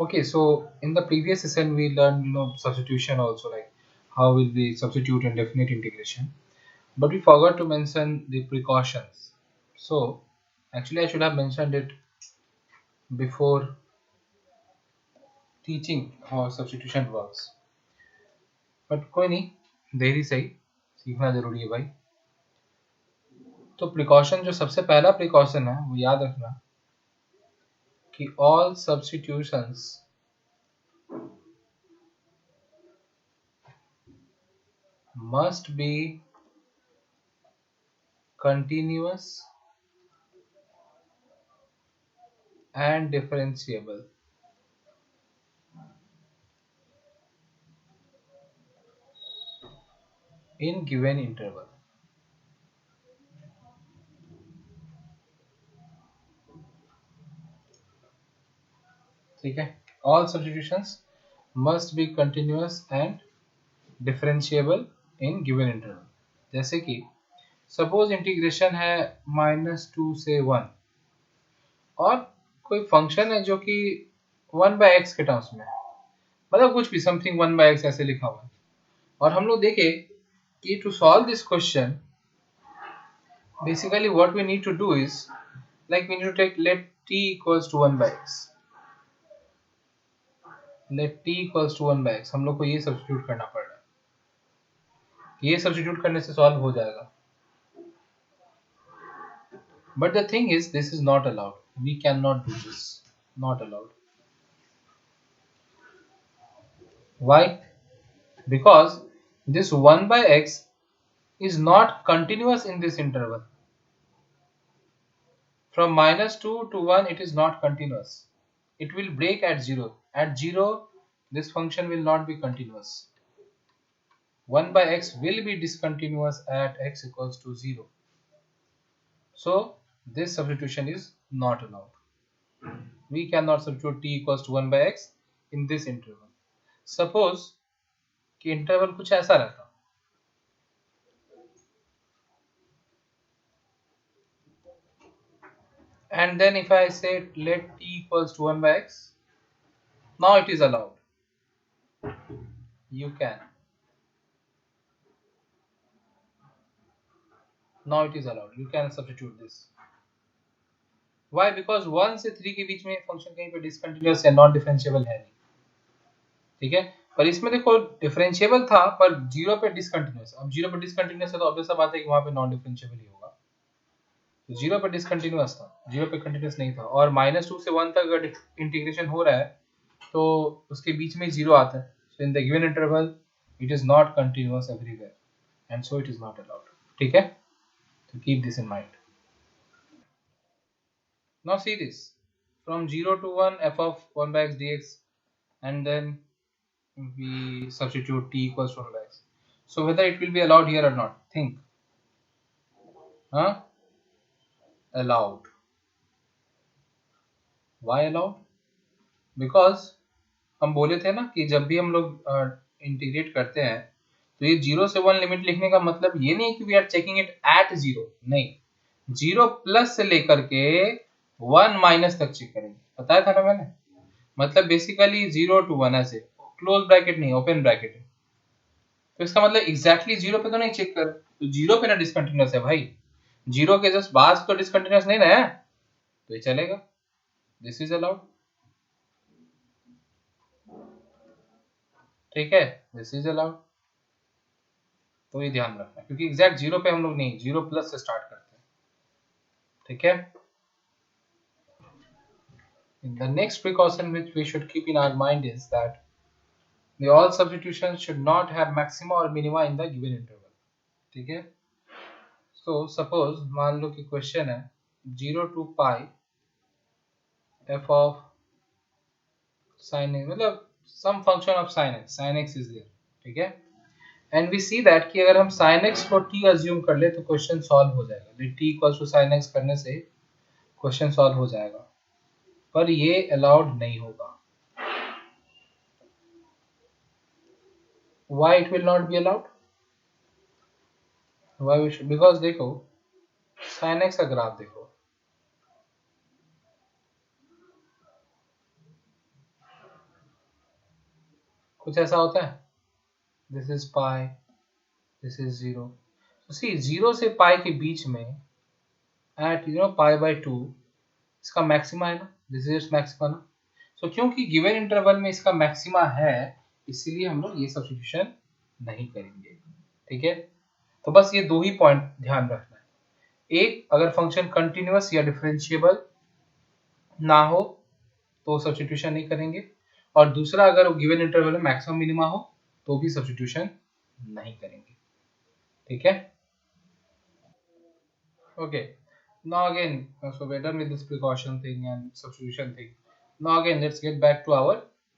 Okay, so in the previous session we learned substitution also, like how will we substitute in definite integration, but we forgot to mention the precautions. So actually I should have mentioned it before teaching how substitution works, but कोई नहीं, देरी सही, सीखना जरूरी है भाई. तो precaution, जो सबसे पहला प्रिकॉशन है वो याद रखना कि all substitutions must be continuous and differentiable in given interval. ठीक है, all substitutions must be continuous and differentiable in given interval. जैसे कि सपोज इंटीग्रेशन है -2 से 1, और कोई फंक्शन है जो कि 1/x के टर्म्स में है, मतलब कुछ भी समथिंग 1/x ऐसे लिखा हुआ है, और हम लोग देखे कि to solve this question basically what we need to do is, like we need to take let t equals to 1/x, let t equals to 1/x, हम लोग को ये सब्स्टिट्यूट करना पड़ रहा है. ये सब्स्टिट्यूट करने से सॉल्व हो जाएगा, but the thing is this is not allowed, we cannot do this, not allowed. Why? Because this 1/x is not continuous in this interval. From -2 to 1 it is not continuous, it will break at 0. At 0 this function will not be continuous. 1/x will be discontinuous at x equals to 0. So this substitution is not allowed. We cannot substitute t equals to 1/x in this interval. Suppose कि interval कुछ ऐसा रहता, and then if I say let t equals to 1/x, now it is allowed. You can. Now it is allowed. You can substitute this. Why? Because 1 से 3 के बीच में function कहीं पे discontinuous या नॉन डिफरेंशिएबल है नहीं. ठीक है, पर इसमें देखो डिफरेंशिएबल था पर 0 पे डिसकंटिन्यूअस. अब 0 पे डिसकंटिन्यूअस है तो ऑब्वियस सा बात है कि वहां पे नॉन डिफरेंशिएबल ही होगा. तो 0 पे डिसकंटिन्यूअस था, 0 पे कंटिन्यूअस नहीं था, और -2 से 1 तक अगर इंटीग्रेशन हो रहा है तो उसके बीच में 0 आता है. So in the given interval it is not continuous everywhere, and so it is not allowed. ठीक है, तो keep this in mind. Now see this, from 0 to 1 f of 1/x dx, and then we substitute t equals to 1/x. So whether it will be allowed here or not, think. Allowed. Why allowed? Because हम बोले थे ना कि जब भी हम लोग integrate करते हैं तो ये 0 से 1 लिमिट लिखने का मतलब ये नहीं कि we are checking it at 0, नहीं, 0 प्लस से लेकर के 1 माइनस तक चेक करेंगे. बताया था ना मैंने, मतलब बेसिकली 0 to 1 ऐसे, क्लोज ब्रैकेट नहीं, ओपन ब्रैकेट है. तो इसका मतलब एग्जैक्टली 0 पे तो नहीं चेक कर, तो 0 पे ना डिसकंटिन्यूअस है भाई, 0 के जस्ट बाद तो डिसकंटिन्यूअस नहीं ना है, तो ये चलेगा. This is allowed. ठीक है, दिस इज अलाउड. तो ये ध्यान रखना, क्योंकि एग्जैक्ट 0 पे हम लोग नहीं, 0 प्लस से स्टार्ट करते हैं. ठीक है. The next precaution which we should keep in our mind is that the all substitutions should not have maxima or minima in the given interval. ठीक है. So suppose मान लो कि क्वेश्चन है 0 to pi f of sin x, मतलब some function of sin x is there. ठीक है, and we see that कि अगर हम sin x को t assume कर ले तो क्वेश्चन सॉल्व हो जाएगा. t equals to sin x करने से क्वेश्चन सॉल्व हो जाएगा, पर ये अलाउड नहीं होगा. Why it will not be allowed? Why we should? Because देखो sin x का ग्राफ देखो, कुछ ऐसा होता है, this is pi, this is zero. तो सी जीरो से पाई के बीच में एट पाई बाय टू इसका मैक्सिमा है ना, दिस इज इट्स मैक्सिमा ना। सो क्योंकि गिवन इंटरवल में इसका मैक्सिमा है, इसीलिए हम लोग ये सब्स्टिट्यूशन नहीं करेंगे। ठीक है, तो बस ये दो ही पॉइंट ध्यान रखना है। एक, अगर फंक्शन कंटिन्यूअस या डिफरेंशिएबल ना हो तो सब्स्टिट्यूशन नहीं करेंगे, और दूसरा, अगर गिवन इंटरवल में मैक्सिमम मिनिमा हो तो भी सब्स्टिट्यूशन नहीं करेंगे। ठीक है, okay. Now again, so we're done with this precaution thing and substitution thing. Now again, let's get back to our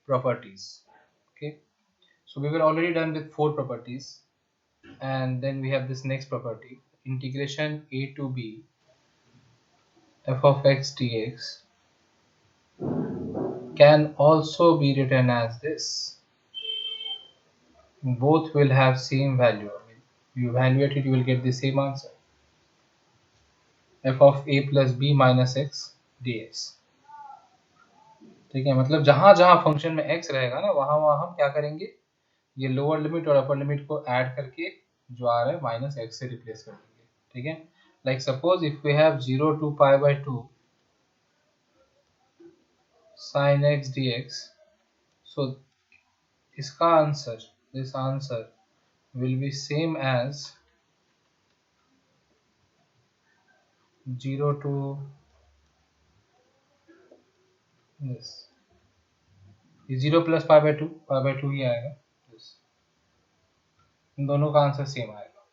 properties. Okay, so we were already done with 4 properties, and then we have this next property, integration a to b f of x dx can also be written as this. Both will have same value. I mean, you evaluate it, you will get the same answer. f of a plus b minus x dx. ठीक है, मतलब जहां जहां function में x रहेगा ना, वहां वहां हम क्या करेंगे, ये लोअर लिमिट और अपर लिमिट को ऐड करके जो आ रहा है माइनस एक्स से रिप्लेस कर देंगे। ठीक है, like suppose if we have 0 to pi by 2 sin x dx, so इसका answer, this answer will be same as 0 to this, 0 plus pi by two ही आएगा, this. इन दोनों का आंसर सेम आएगा।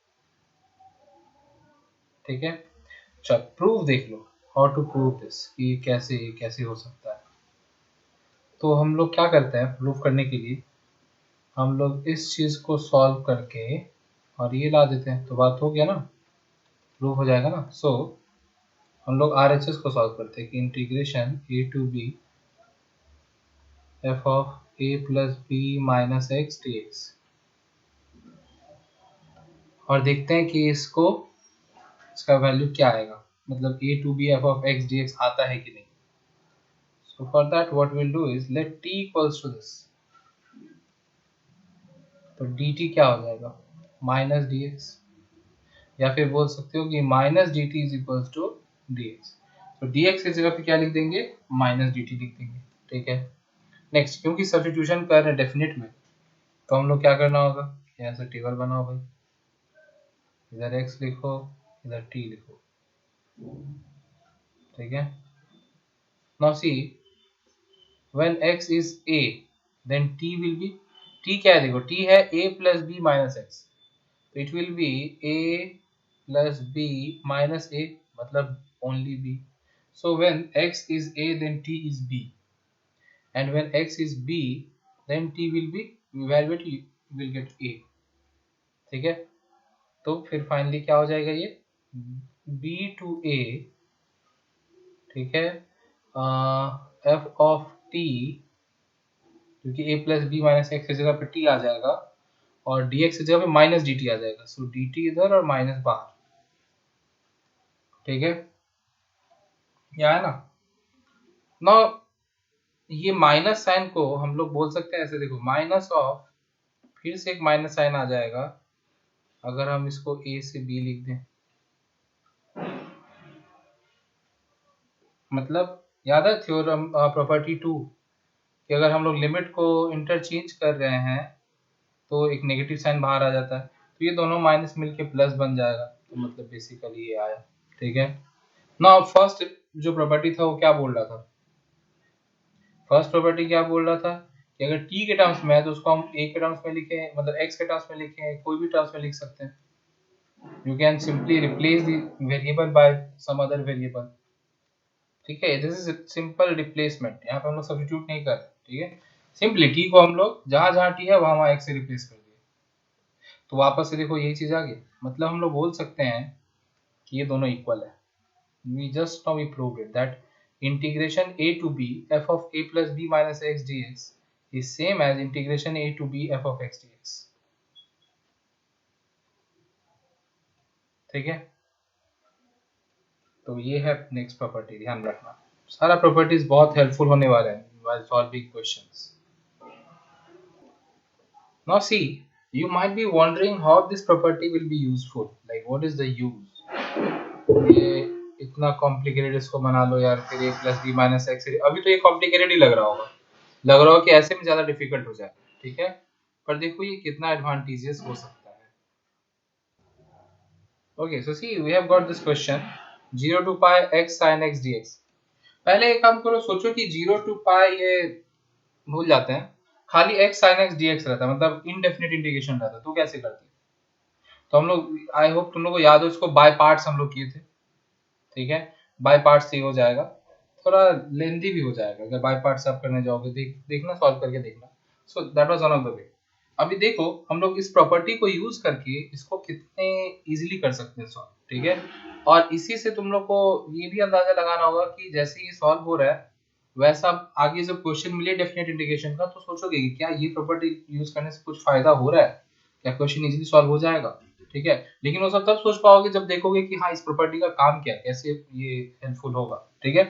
ठीक है, चल प्रूफ देख लो, हाउ टू प्रूव दिस, कि कैसे कैसे हो सकता है। तो हम लोग क्या करते हैं, प्रूफ करने के लिए हम लोग इस चीज को सॉल्व करके और ये ला देते हैं, तो बात हो गया ना, प्रूफ हो जाएगा ना। सो हम लोग RHS को सॉल्व करते हैं कि integration a to b f of a plus b minus x dx, और देखते हैं कि इसका वैल्यू क्या आएगा, मतलब a to b f of x dx आता है कि नहीं। So for that what we'll do is let t equals to this, तो dt क्या हो जाएगा, माइनस dx, या फिर बोल सकते हो कि minus d t is equals to d x. तो डी एक्स की जगह पे क्या लिख देंगे, माइनस डी टी लिख देंगे। ठीक है, नेक्स्ट, क्योंकि सब्स्टिट्यूशन कर रहे हैं डेफिनेट में, तो हम लोग क्या करना होगा, यहाँ से टेबल बनाओ भाई, इधर एक्स लिखो, इधर टी लिखो। ठीक है, now see when x is a then t will be, t क्या है, देखो t है a plus b minus x, तो it will be a plus b minus a, मतलब only b. So when x is a then t is b, and when x is b then t will be, evaluate, you will get a। ठीक है, तो फिर finally क्या हो जाएगा ये b to a, ठीक है, f of t, क्योंकि a plus b minus x की जगह पे t आ जाएगा और dx की जगह पे माइनस dt आ जाएगा, सो dt इधर और माइनस बाहर। ठीक है, क्या है ना। ना ये माइनस साइन को हम लोग बोल सकते हैं ऐसे, देखो माइनस ऑफ, फिर से एक माइनस साइन आ जाएगा अगर हम इसको a से b लिख दें, मतलब याद है थ्योरम प्रॉपर्टी 2 कि अगर हम लोग लिमिट को इंटरचेंज कर रहे हैं तो एक नेगेटिव साइन बाहर आ जाता है, तो ये दोनों माइनस मिलके प्लस बन जाएगा, तो मतलब बेसिकली ये आया। ठीक है, ना फर्स्ट जो प्रॉपर्टी था वो क्या बोल रहा था, फर्स्ट प्रॉपर्टी क्या बोल रहा था कि अगर t के टर्म्स में है तो उसको हम a के टर्म्स में लिखें, मतलब x के टर्म्स में लिखें, कोई भी टर्म्स में लिख सकते हैं, you can simply replace the variable by some other variable। ठीक है, दिस इज सिंपल रिप्लेसमेंट, यहाँ पे हम लोग सब्स्टिट्यूट नहीं कर रहे। ठीक है, सिंपली t को हम लोग जहां जहां t है वहां वहां x से रिप्लेस कर दिए, तो वापस से देखो यही चीज आ गई, मतलब हम लोग बोल सकते हैं कि ये दोनों इक्वल है। we just now we proved it that integration a to b f of a plus b minus x dx is same as integration a to b f of x dx। ठीक है, तो ये है next property, ध्यान रखना, सारा properties बहुत helpful होने वाले हैं while solving questions। Now see, you might be wondering how this property will be useful, like what is the use. ये इतना कॉम्प्लिकेटेड इसको बना लो यार, फिर a plus b minus x, अभी तो ये कॉम्प्लिकेटेड ही लग रहा होगा, लग रहा हो कि ऐसे में ज्यादा डिफिकल्ट हो जाए, ठीक है, पर देखो ये कितना एडवांटेजियस हो सकता है. Okay so see we have got this question 0 to pi x sin x dx. पहले एक काम करो, सोचो कि 0 टू पाई ये भूल जाते हैं, खाली x sin x dx रहता है, मतलब इनडेफिनिट इंटीग्रेशन रहता है, तो कैसे करते हैं. तो हम लोग, आई होप तुम लोग को याद हो, इसको बाय पार्ट्स हम लोग किए थे, ठीक है, बाय पार्ट्स से हो जाएगा, थोड़ा लेंथी भी हो जाएगा अगर बाय पार्ट्स आप करने जाओगे, देखना सॉल्व करके देखना. So that was one of the way. अभी देखो हम लोग इस प्रॉपर्टी को यूज करके इसको कितने इजीली कर सकते हैं सॉल्व, ठीक है, और इसी से तुम लोग को ये भी अंदाजा लगाना होगा कि जैसे ये सॉल्व हो रहा है वैसा आगे जब क्वेश्चन मिले डेफिनेट इंटीग्रेशन का तो सोचोगे कि क्या ये प्रॉपर्टी यूज करने से कुछ फायदा हो रहा है, क्या क्वेश्चन इजीली सॉल्व हो जाएगा, ठीक है. लेकिन वो सब तब सोच पाओगे जब देखोगे कि हाँ इस प्रॉपर्टी का काम क्या है, कैसे ये हेल्पफुल होगा, ठीक है.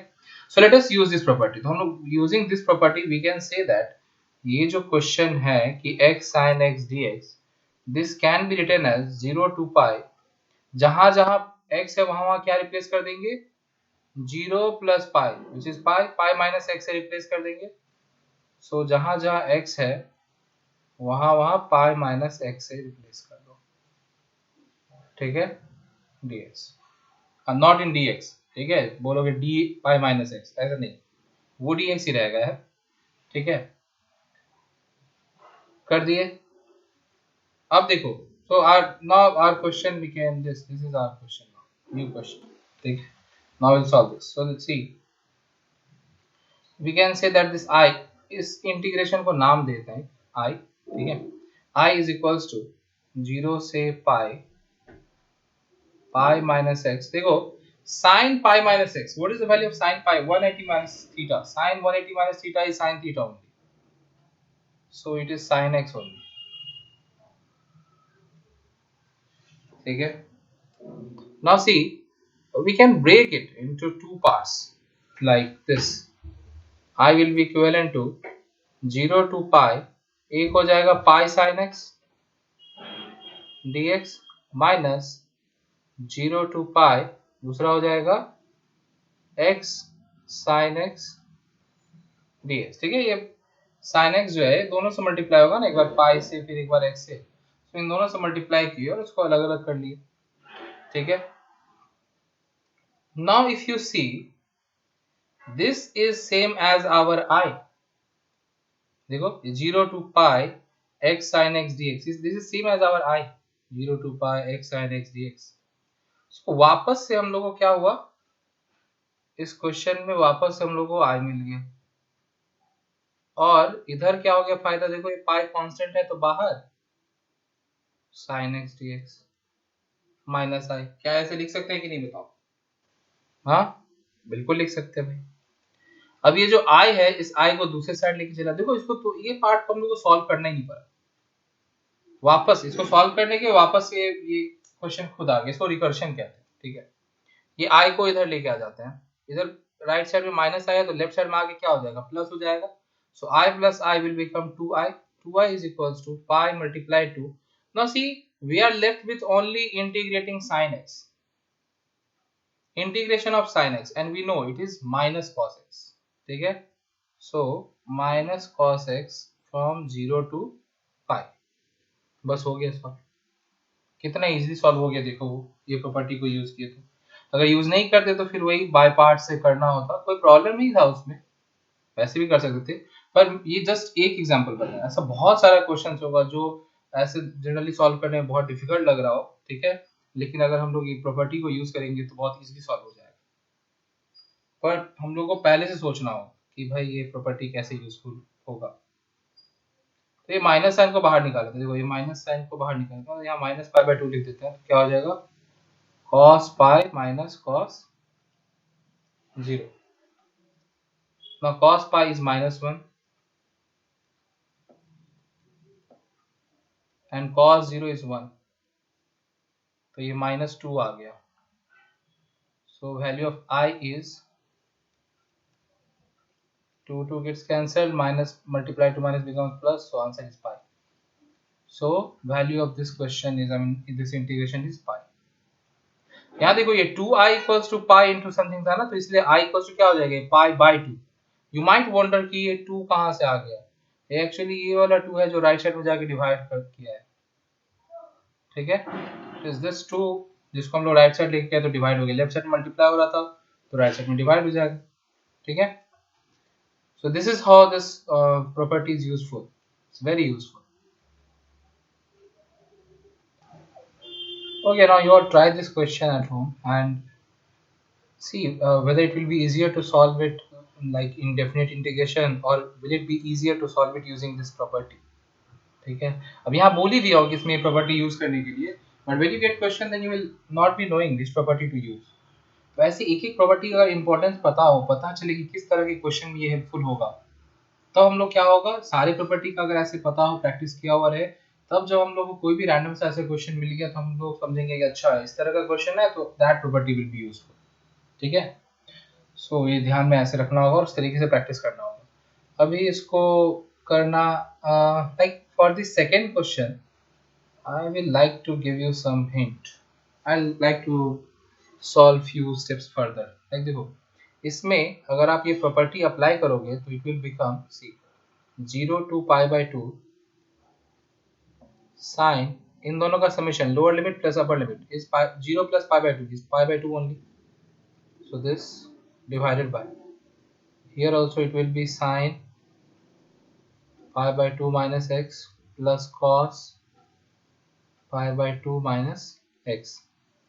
So let us use this property. तो हम लोग using this property we can say that ये जो क्वेश्चन है कि x sin x dx this can be written as 0 to pi, जहां जहां x है वहां वहां क्या रिप्लेस कर देंगे, 0 plus pi which is pi, pi minus x से रिप्लेस कर देंगे. सो जहां जहां x है वहां वहां पाई माइनस x से रिप्लेस कर दो, ठीक है, dx नॉट इन dx, ठीक है, बोलोगे d पाई माइनस x, ऐसा नहीं, वो dx ही रहेगा है, ठीक है, कर दिए. अब देखो, so our question became this is our question now, new question, ठीक है. Now we'll solve this. So let's see, we can say that this I, इस इंटीग्रेशन को नाम देते हैं I, ठीक है, I is equals to 0 से पाई माइनस x. देखो sin pi minus x, what is the value of sin pi, 180 minus theta, sin 180 minus theta is sin theta only, so it is sin x only, ठीक है. Now see, we can break it into two parts like this. I will be equivalent to 0 to pi, एक हो जाएगा pi sin x dx minus 0 to pi, दूसरा हो जाएगा x sin x dx, ठीक है. ये sin x जो है दोनों से मल्टीप्लाई होगा ना, एक बार pi से फिर एक बार x से, तो इन दोनों से मल्टीप्लाई किए और उसको अलग अलग कर लिए, ठीक है. Now if you see, this is same as our I. देखो 0 to pi x sin x dx, this is same as our I, 0 to pi x sin x dx. so, वापस से हम लोग को क्या हुआ, इस क्वेश्चन में वापस से हम लोग को I मिल गया, और इधर क्या हो गया फायदा, देखो ये पाई कांस्टेंट है तो बाहर sin x dx minus I. क्या ऐसे लिख सकते हैं कि नहीं बताओ, हाँ बिल्कुल लिख सकते हैं भाई. अब ये जो I है इस I को दूसरे साइड लेके चला, देखो इसको, तो ये पार्ट को हम लोग को सॉल्व करना ही नहीं पड़ा, वापस इसको सॉल्व करने के वापस ये क्वेश्चन खुद आ गया, इसको रिकर्शन कहते हैं, ठीक है. ये I को इधर लेके आ जाते हैं, इधर राइट साइड में माइनस आया तो लेफ्ट साइड में आके क्या हो जाएगा, प्लस हो जाएगा. सो I plus I will become 2I, 2I is equals to pi multiply 2. Now see, we are left with only integrating sin x, integration of sin x, and we know it is minus cos x, ठीक है. So minus cos x from 0 to pi, बस हो गया solve. कितना easily solve हो गया देखो, ये प्रॉपर्टी को यूज किए तो. अगर यूज नहीं करते तो फिर वही बाय पार्ट से करना होता, कोई प्रॉब्लम नहीं था उसमें, वैसे भी कर सकते थे. पर ये जस्ट एक एग्जांपल बताया, ऐसा बहुत सारा क्वेश्चन होगा जो ऐसे जनरली सॉल्व करने में बहुत डिफिकल्ट लग रहा हो, ठीक है, लेकिन अगर हम लोग ये प्रॉपर्टी को यूज करेंगे तो बहुत इजीली सॉल्व हो जाएगा. पर हम लोग को पहले से सोचना हो कि भाई ये प्रॉपर्टी कैसे यूजफुल होगा. तो ये माइनस साइन को बाहर निकालते हैं, देखो ये माइनस साइन को बाहर निकालते हैं, यहाँ माइनस पाई बाय 2 लिख देते हैं, तो क्या हो जाएगा cos pi minus cos 0. Now cos pi is minus 1 and cos 0 is 1, तो ये minus 2 आ गया. So value of I is 2 gets cancelled, minus multiply to minus becomes plus, so answer is pi. So value of this question is, I mean this integration is pi. यहाँ देखो ये 2i equals to pi into something था ना, तो इसलिए i equals to क्या हो जाएगा, pi by 2. You might wonder कि ये 2 कहाँ से आ गया. ये एक्चुअली ये वाला 2 है जो राइट साइड में जाके डिवाइड कर किया है. ठीक है, इज दिस 2 जिसको हम लोग राइट साइड लेके गए तो डिवाइड हो गया, लेफ्ट साइड में मल्टीप्लाई हो रहा था तो राइट साइड में डिवाइड हो जाएगा. ठीक है, so this is how this property is useful. It's very useful. Okay, now you all try this question at home and see whether it will be easier to solve it like indefinite integration, or will it be easier to solve it using this property. ठीक है, अब यहाँ बोल ही दिया हो कि इसमें property use करने के लिए, but when you get question then you will not be knowing this property to use. तो ऐसे एक एक प्रॉपर्टी का इंपॉर्टेंस पता हो, पता चले कि किस तरह के क्वेश्चन में ये हेल्पफुल होगा, तब हम लोग क्या होगा, सारे प्रॉपर्टी का अगर ऐसे पता हो, प्रैक्टिस किया हुआ रहे, तब जब हम लोग को कोई भी रैंडम सा ऐसा क्वेश्चन मिल गया तो हम लोग समझेंगे कि अच्छा इस तरह का क्वेश्चन है तो that property will be useful. ठीक है, सो ये ध्यान में ऐसे रखना होगा और उस तरीके से प्रैक्टिस करना होगा. अभी इसको करना like for this second question I will like to give you some hint. I like to solve few steps further. Like देखो, इसमें अगर आप ये प्रॉपर्टी अप्लाई करोगे तो it will become see 0 to pi by 2 sin इन दोनों का summation lower limit plus upper limit is 0 plus pi by 2 is pi by 2 only. So this divided by, here also it will be sin pi by 2 minus x plus cos pi by 2 minus x.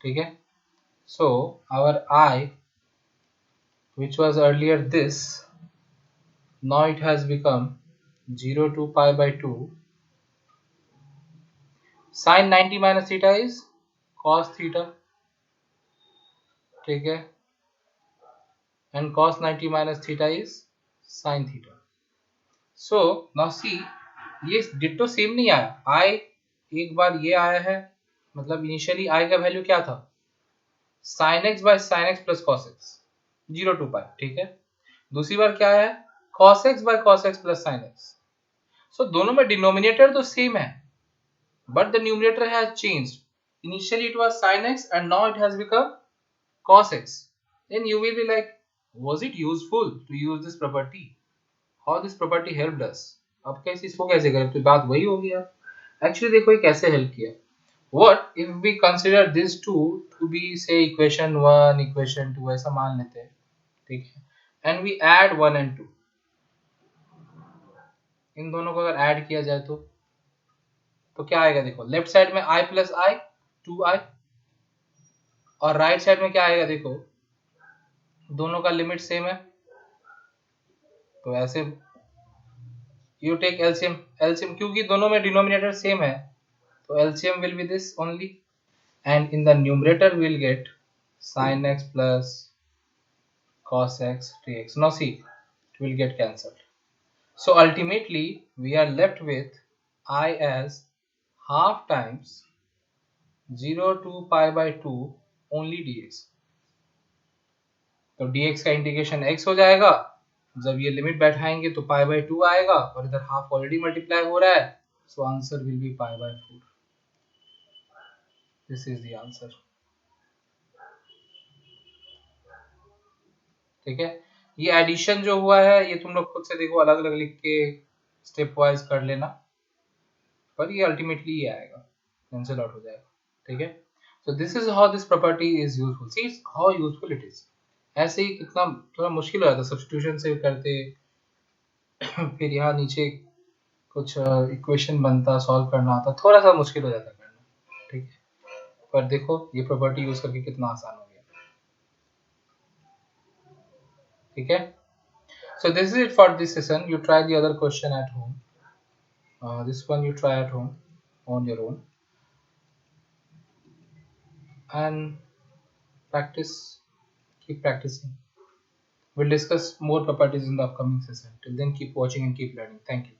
ठीक है, so our I which was earlier this, now it has become 0 to pi by 2 sin 90 minus theta is cos theta. ठीक है, and cos 90 minus theta is sin theta. So now see, ये ditto same नहीं आया. I एक बार ये आया है, मतलब इनिशियली I का वैल्यू क्या था, sin x by sin x plus cos x 0 to pi. ठीक है, दूसरी बार क्या है, cos x by cos x plus sin x. So दोनों में डिनोमिनेटर तो सेम है, but the numerator has changed. Initially it was sin x and now it has become cos x. Then you will be like, was it useful to use this property? How this property helped us? अब कैसे इसको कैसे करें, तो बात वही होगी यार. Actually देखो ये कैसे हेल्प किया. What if we consider these two to be say equation 1, equation 2 ऐसा मान लेते हैं. ठीक है, and we add 1 and 2. इन दोनों को अगर ऐड किया जाए तो क्या आएगा, देखो लेफ्ट साइड में i plus i 2i, और राइट साइड में क्या आएगा, देखो दोनों का लिमिट सेम है, तो ऐसे यू टेक एलसीएम. एलसीएम क्योंकि दोनों में डिनोमिनेटर सेम है, तो LCM will be this only, and in the numerator will get sin x plus cos x dx. Now see, it will get cancelled. So ultimately we are left with I as half times 0 to pi by 2 only dx. तो dx का integration x हो जाएगा, जब ये limit बैठाएंगे तो पाई by 2 आएगा, और इधर हाफ ऑलरेडी मल्टीप्लाई हो रहा है, so answer will B pi by 4. This is the answer. ठीक है, ये एडिशन जो हुआ है ये तुम लोग खुद से देखो, अलग अलग लिख के स्टेप वाइज कर लेना, पर ये अल्टीमेटली ये आएगा, कैंसिल आउट हो जाएगा. ठीक है, so this is how this property is useful. See how useful it is. ऐसे ही कितना थोड़ा मुश्किल हो जाता सब्स्टिट्यूशन से करते, फिर यहाँ नीचे कुछ इक्वेशन बनता, सॉल्व करना होता, थोड़ा सा मुश्किल हो जाता करना. ठीक है, पर देखो ये प्रॉपर्टी यूज करके कितना आसान हो गया. ठीक है, so this is it for this session. You try the other question at home. This one you try at home on your own and practice. Keep practicing. We'll discuss more properties in the upcoming session. Till then, keep watching and keep learning. Thank you.